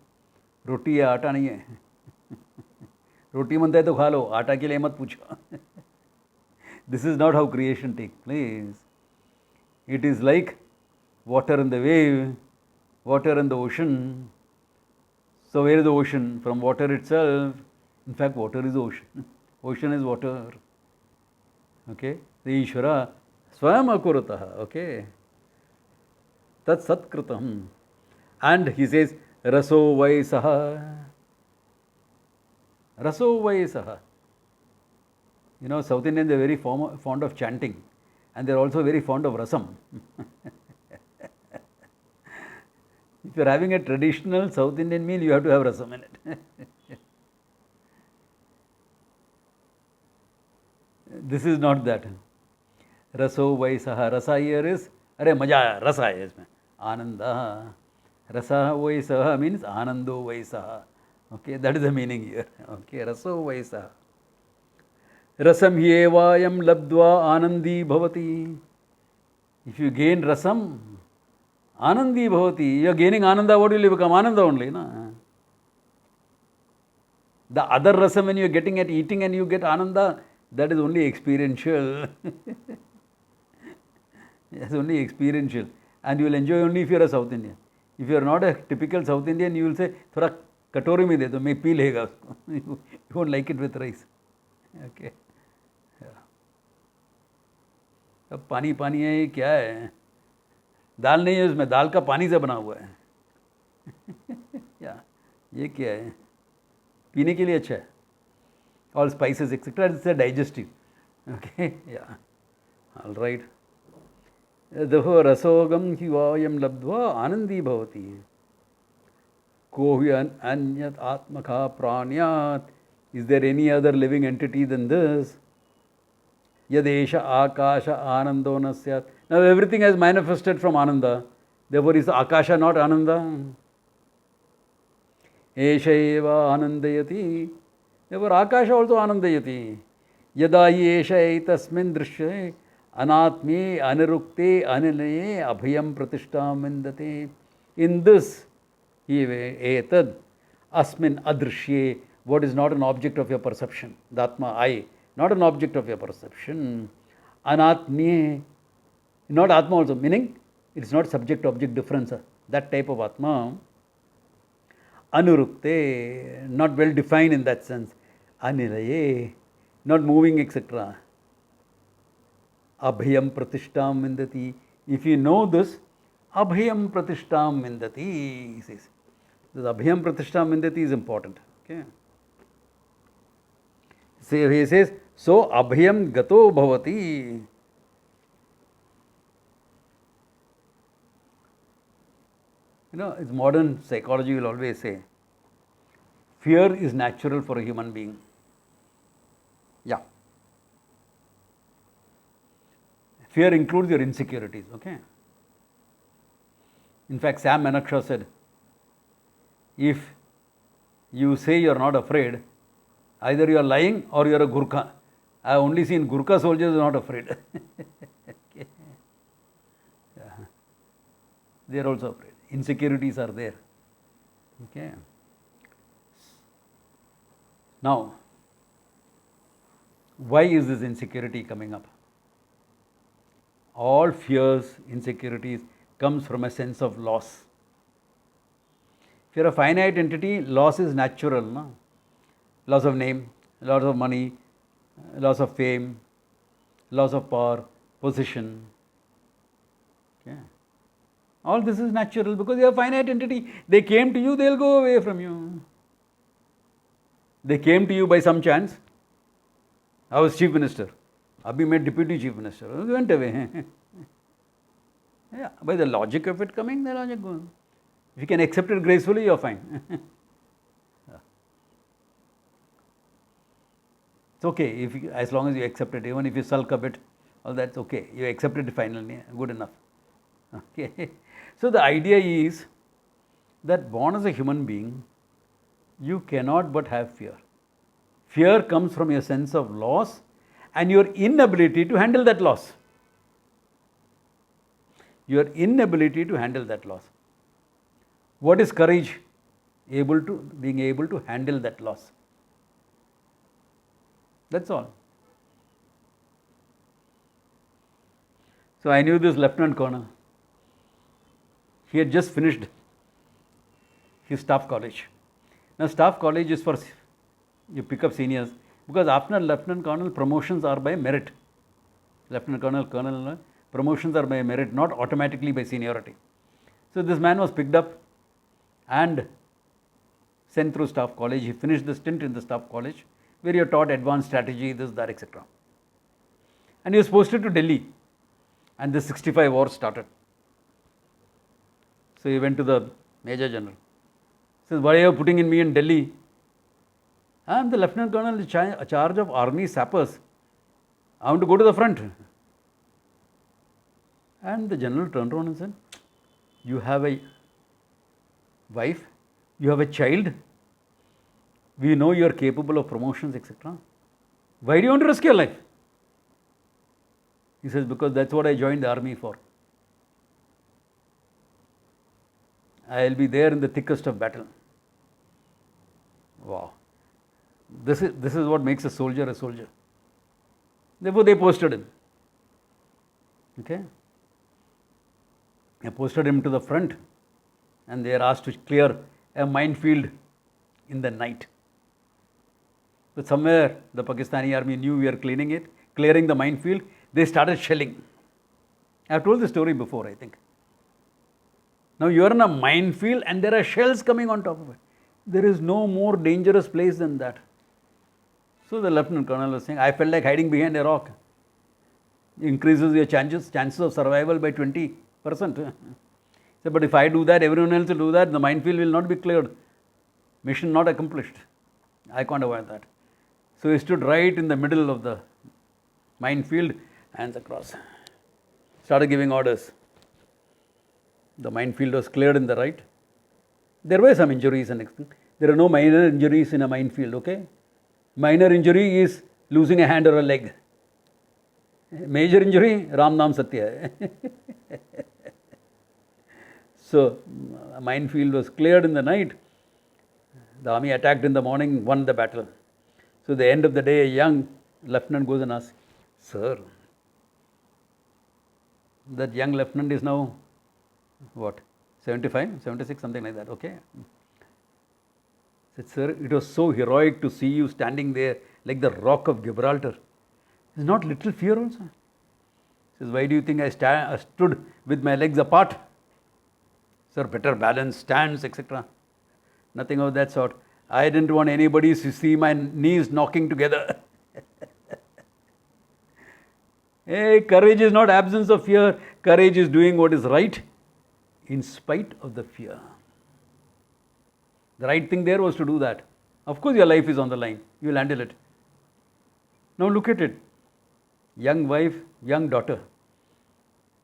रोटी है, आटा नहीं है. रोटी बनता है तो खा लो, आटा के लिए मत पूछो. This is not how creation takes place. It is like water in the wave, water in the ocean. So where is the ocean? From water itself. In fact, water is ocean. Ocean is water. Okay? The Ishvara swayam akurataha. Okay? Tat satkritam. And he says, Raso vai saha. Raso vai saha. You know, South Indians are very fond of chanting, and they are also very fond of rasam. If you are having a traditional South Indian meal, you have to have rasam in it. This is not that. Raso vai saha. Rasa here is, अरे मजा आया, रस आया इसमें, आनंद. Rasa vai saha means anando vai saha. Okay, that is the meaning here. Okay, raso vai saha. Rasam hyevayam labdva anandi bhavati. If you gain rasam, anandi bhavati. You are gaining ananda, what will you become? Ananda only, na? The other rasam, when you are getting at eating and you get ananda, that is only experiential. It's only experiential. And you will enjoy only if you are a South Indian. If you are not a typical South Indian, you will say, थोड़ा कटोरी में दे दो, मैं P लेगा उसको. You won't like it with rice. Okay. अब पानी पानी है, ये क्या है? दाल नहीं है उसमें, दाल का पानी से बना हुआ है. या ये क्या है? पीने के लिए अच्छा है. All spices etc. It's a digestive. Okay. Yeah. All right. Therefore, rasogam hivayam labdva anandi bhavati. Kohyan anyat atmaka pranyat. Is there any other living entity than this? Yadesha akasha anando nasyat. Now everything has manifested from ananda. Therefore, is akasha not ananda? Esha eva anandayati. Therefore, akasha also anandayati. Yada hi esha etasmin drishye anatme anirukte anilaye abhyam pratishtam vindate. In this, etad asmin adrishye, what is not an object of your perception, the Atma, I, not an object of your perception. Anatme, not Atma also, meaning it is not subject-object difference. That type of Atma, Anurukte, not well defined in that sense. Anilaye, not moving, etc. Abhyam Pratishtam Vindati. If you know this, Abhyam Pratishtam Vindati, he says. This Abhyam Pratishtam Vindati is important. Okay. So he says, so Abhyam Gato Bhavati. You know, it's modern psychology will always say, fear is natural for a human being. Yeah. Fear includes your insecurities, okay? In fact, Sam Manakshaw said, if you say you are not afraid, either you are lying or you are a Gurkha. I have only seen Gurkha soldiers who are not afraid. Okay. Yeah. They are also afraid. Insecurities are there. Okay. Now, why is this insecurity coming up? All fears, insecurities comes from a sense of loss. If you are a finite entity, loss is natural. No? Loss of name, loss of money, loss of fame, loss of power, position. Okay. All this is natural because you are a finite entity. They came to you, they will go away from you. They came to you by some chance. I was chief minister. Abhi made deputy chief minister. They went away. Yeah, by the logic of it coming, the logic goes. If you can accept it gracefully, you are fine. It's okay if you, as long as you accept it. Even if you sulk a bit, all that's okay. You accept it finally. Good enough. Okay. So the idea is that born as a human being, you cannot but have fear. Fear comes from your sense of loss and your inability to handle that loss. Your inability to handle that loss. What is courage? Being able to handle that loss. That's all. So I knew this Lieutenant Colonel. He had just finished his staff college. Now staff college is for you pick up seniors because after Lieutenant Colonel promotions are by merit. Lieutenant Colonel, Colonel promotions are by merit, not automatically by seniority. So this man was picked up and sent through staff college. He finished the stint in the staff college where you are taught advanced strategy, this, that, etc. And he was posted to Delhi and the 65 war started. So he went to the Major General. He says, why are you putting in me in Delhi? I am the Lieutenant Colonel in charge of army sappers. I want to go to the front. And the general turned around and said, you have a wife, you have a child, we know you are capable of promotions, etc. Why do you want to risk your life? He says, because that's what I joined the army for. I will be there in the thickest of battle. Wow. This is what makes a soldier a soldier. Therefore, they posted him. Okay. They posted him to the front and they are asked to clear a minefield in the night. But somewhere the Pakistani army knew we are clearing the minefield. They started shelling. I have told the story before, I think. Now you are in a minefield and there are shells coming on top of it. There is no more dangerous place than that. So the Lieutenant Colonel was saying, I felt like hiding behind a rock. It increases your chances of survival by 20%. So, but if I do that, everyone else will do that, the minefield will not be cleared. Mission not accomplished. I can't avoid that. So he stood right in the middle of the minefield, hands across. Started giving orders. The minefield was cleared in the right. There were some injuries and there are no minor injuries in a minefield, okay? Minor injury is losing a hand or a leg. Major injury, Ram Naam Satya. So, a minefield was cleared in the night. The army attacked in the morning, won the battle. So, at the end of the day, a young lieutenant goes and asks, Sir, that young lieutenant is now what? 75, 76, something like that, okay. Said, sir, it was so heroic to see you standing there like the rock of Gibraltar. Is not little fear also? Says, why do you think I stood with my legs apart? Sir, better balance, stance, etc. Nothing of that sort. I didn't want anybody to see my knees knocking together. Hey, courage is not absence of fear. Courage is doing what is right in spite of the fear. The right thing there was to do that. Of course, your life is on the line. You will handle it. Now look at it. Young wife, young daughter.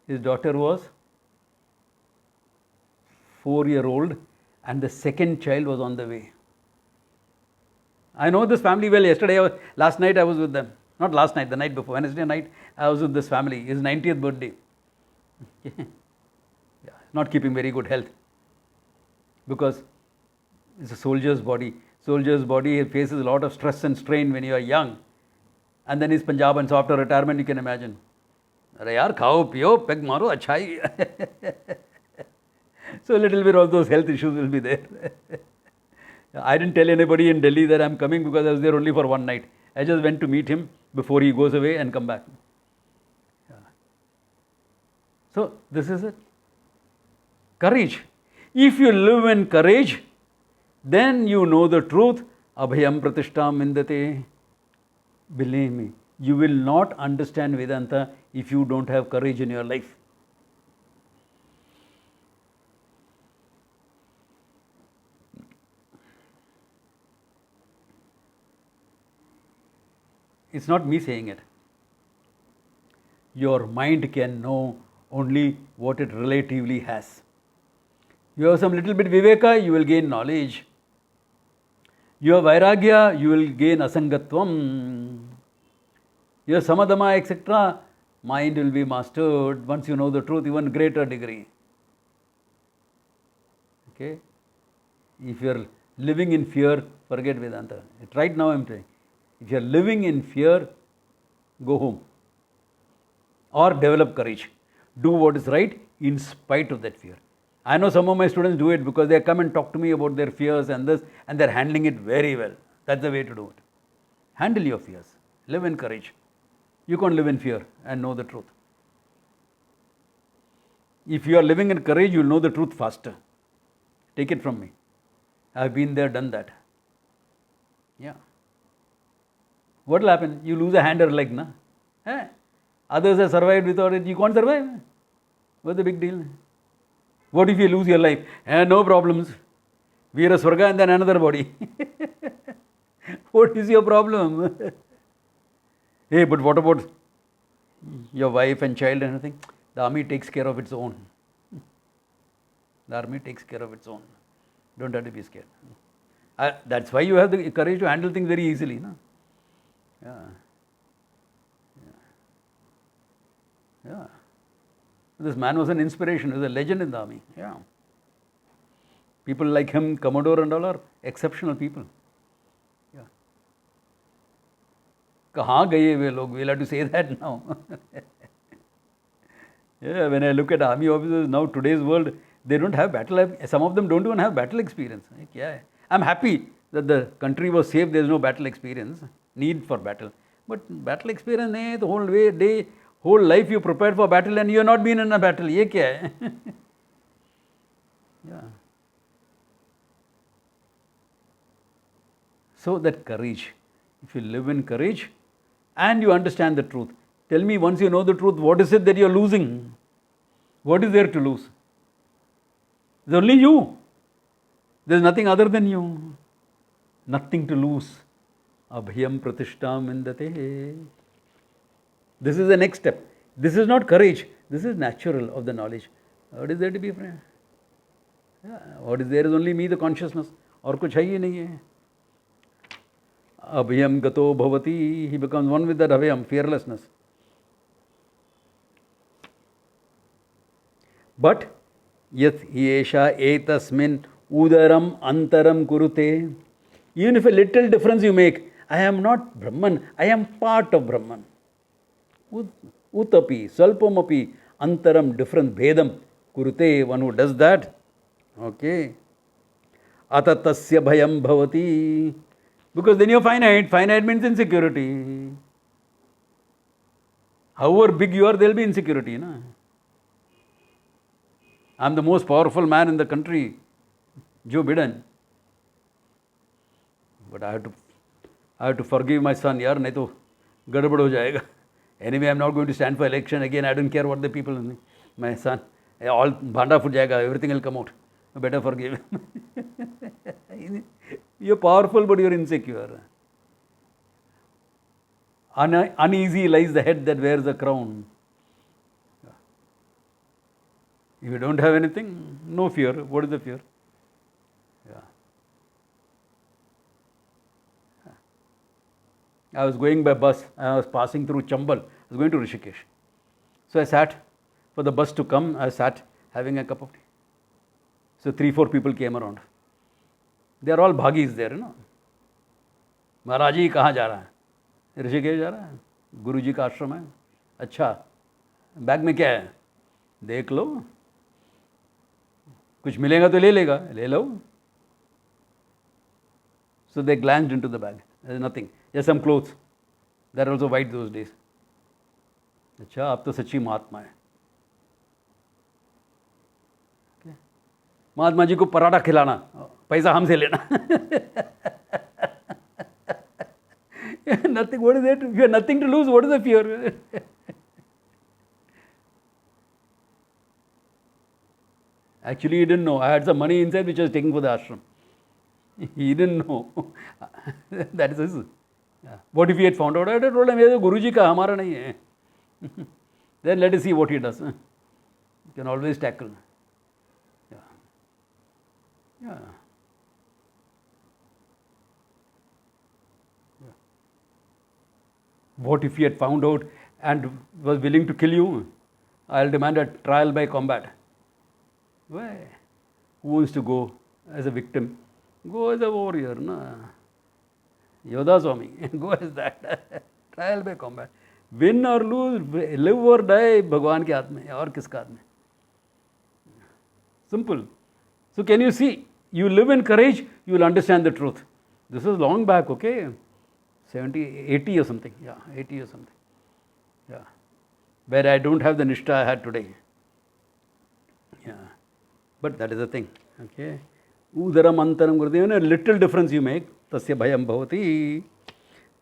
His daughter was 4-year-old and the second child was on the way. I know this family well. Last night I was with them. Not last night, the night before. Wednesday night I was with this family. His 90th birthday. Not keeping very good health. Because it's a soldier's body. Soldier's body faces a lot of stress and strain when you are young. And then he's Punjab, and so after retirement you can imagine. Arey yaar, khao, piyo, peg maro, acha hi. So a little bit of those health issues will be there. I didn't tell anybody in Delhi that I'm coming because I was there only for one night. I just went to meet him before he goes away and come back. So this is it. Courage. If you live in courage, then you know the truth. Abhayam pratishtam indate. Believe me, you will not understand Vedanta if you don't have courage in your life. It's not me saying it. Your mind can know only what it relatively has. You have some little bit viveka, you will gain knowledge. You have vairagya, you will gain asangatvam. You have samadhama, etc. Mind will be mastered once you know the truth, even greater degree. Okay? If you are living in fear, forget Vedanta. Right now I am saying, if you are living in fear, go home. Or develop courage. Do what is right in spite of that fear. I know some of my students do it because they come and talk to me about their fears and this, and they're handling it very well. That's the way to do it. Handle your fears. Live in courage. You can't live in fear and know the truth. If you are living in courage, you'll know the truth faster. Take it from me. I've been there, done that. Yeah. What will happen? You lose a hand or leg, na? Eh? Others have survived without it. You can't survive. What's the big deal? What if you lose your life? No problems. We are a Swarga and then another body. What is your problem? Hey, but what about your wife and child and everything? The army takes care of its own. The army takes care of its own. Don't have to be scared. That's why you have the courage to handle things very easily. No? Yeah. This man was an inspiration, he was a legend in the army. Yeah. People like him, Commodore and all, are exceptional people. Yeah. Kahan gaye we log? We'll have to say that now. Yeah, when I look at army officers now, today's world, they don't have battle. Some of them don't even have battle experience. Yeah. I'm happy that the country was safe. There's no battle experience, need for battle. But battle experience, the whole life you prepared for battle and you have not been in a battle. Ye kya hai? Yeah. So that courage, if you live in courage and you understand the truth, tell me, once you know the truth, what is it that you are losing? What is there to lose? It's only you. There is nothing other than you. Nothing to lose. Abhyam pratishtam indate. This is the next step. This is not courage. This is natural of the knowledge. What is there to be afraid? Yeah. What is there is only me, the consciousness. Aur kuch hai hi nahi hai. Abhyam gato bhavati. He becomes one with that abhyam, fearlessness. But yat yesha etasmin udaram antaram kurute. Even if a little difference you make, I am not Brahman, I am part of Brahman. Utapi, salpamapi, antaram, different, bhedam, kurute, one who does that, Okay. Atatasya bhayam bhavati. Because then you're finite. Finite means insecurity. However big you are, there will be insecurity. Na? I'm the most powerful man in the country, Joe Biden. But I have to forgive my son. Yaar, nahi to gadbad ho jayega. Anyway, I'm not going to stand for election again. I don't care what the people, my son. All bhanda foot jayega. Everything will come out. Better forgive him. You're powerful, but you're insecure. Uneasy lies the head that wears a crown. If you don't have anything, no fear. What is the fear? Yeah. I was going by bus. I was passing through Chambal. I was going to Rishikesh. So I sat for the bus to come. I sat having a cup of tea. So 3-4 people came around. They are all bhagis there, you know. महाराज जी कहाँ जा रहा है? ऋषिकेश जा रहा है. गुरु जी का आश्रम है. अच्छा, बैग में क्या है? देख लो. कुछ मिलेगा तो ले लेगा. ले लो. So they glanced into the bag. There is nothing. Just some clothes. They are also white those days. अच्छा, आप तो सच्ची महात्मा है. महात्मा जी को पराठा खिलाना, पैसा हमसे लेना. Nothing. What is it? If you have nothing to lose, what is the fear? Actually, he didn't know. I had some money inside which I was taking for the ashram. He didn't know. That is his. Yeah. What if he had found out? I told him, ये तो गुरु जी का, हमारा नहीं है. Then let us see what he does. You can always tackle. Yeah. Yeah. Yeah. What if he had found out and was willing to kill you? I'll demand a trial by combat. Why? Who wants to go as a victim? Go as a warrior. Na? Yoda Swami. Go as that. Trial by combat. Win or lose, live or die, Bhagwan ke haath mein aur kiska haath mein. Simple. So can you see? You live in courage, you will understand the truth. This is long back, okay? 70, 80 or something. Yeah, 80 or something. Yeah. Where I don't have the nishtha I had today. Yeah. But that is the thing. Okay. Udaram antaram gurudevana, a little difference you make. Tasya bhayam bhavati.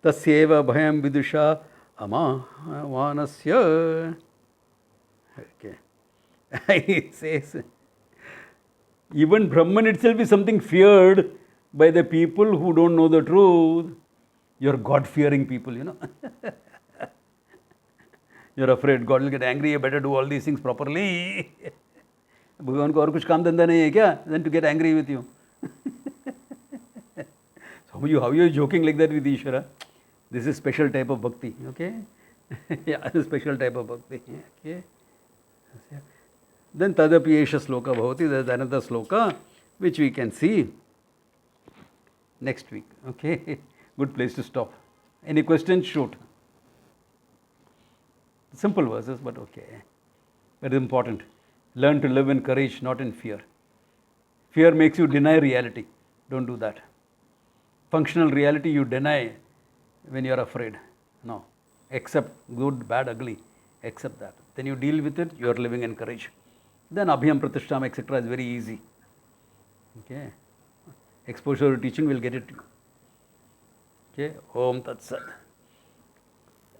Tasyeva bhayam vidusha amavanasya. Okay. It says, even Brahman itself is something feared by the people who don't know the truth. You're God-fearing people, you know. You're afraid God will get angry, you better do all these things properly. भगवान को और कुछ काम धंधा नहीं है क्या? Then to get angry with you. So how you joking like that with Ishvara? This is special type of bhakti, okay? Yeah, special type of bhakti, okay? Then tadapi esha sloka bhavati. There is another sloka which we can see next week, okay? Good place to stop. Any questions? Shoot. Simple verses, but okay. Very important. Learn to live in courage, not in fear. Fear makes you deny reality. Don't do that. Functional reality you deny when you are afraid. No. Accept good, bad, ugly. Accept that. Then you deal with it, you are living in courage. Then Abhyam Pratishtha, etc. is very easy. Okay. Exposure to teaching will get it. Okay. Om Tat Sat.